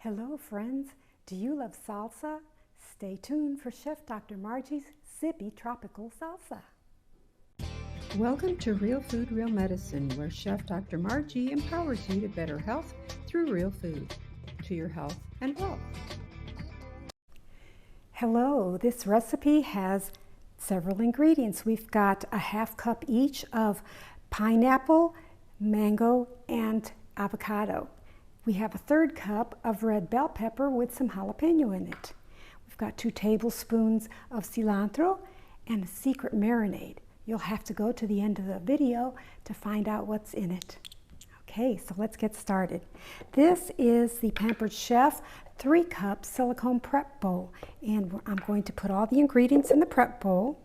Hello friends, do you love salsa? Stay tuned for Chef DrMargie's Zippy Tropical Salsa. Welcome to Real Food, Real Medicine, where Chef DrMargie empowers you to better health through real food, to your health and wealth. Hello, this recipe has several ingredients. We've got a half cup each of pineapple, mango, and avocado. We have a third cup of red bell pepper with some jalapeno in it. We've got 2 tablespoons of cilantro and a secret marinade. You'll have to go to the end of the video to find out what's in it. Okay, so let's get started. This is the Pampered Chef 3-cup silicone prep bowl, and I'm going to put all the ingredients in the prep bowl.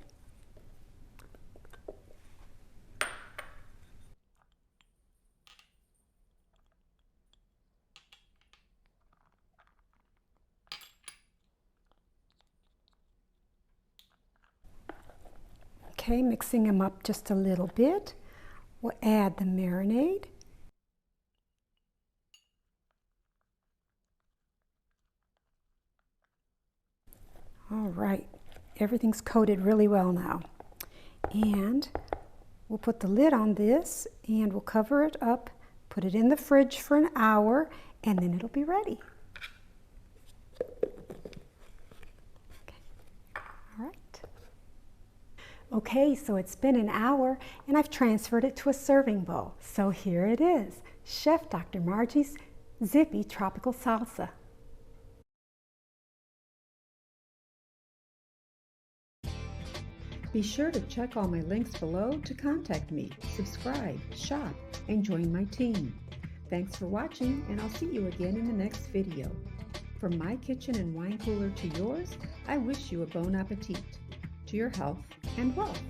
Okay, mixing them up just a little bit. We'll add the marinade. All right, everything's coated really well now. And we'll put the lid on this and we'll cover it up, put it in the fridge for an hour, and then it'll be ready. Okay, so it's been an hour and I've transferred it to a serving bowl. So here it is, Chef DrMargie's Zippy Tropical Salsa. Be sure to check all my links below to contact me, subscribe, shop, and join my team. Thanks for watching, and I'll see you again in the next video. From my kitchen and wine cooler to yours, I wish you a bon appetit, to your health and wealth.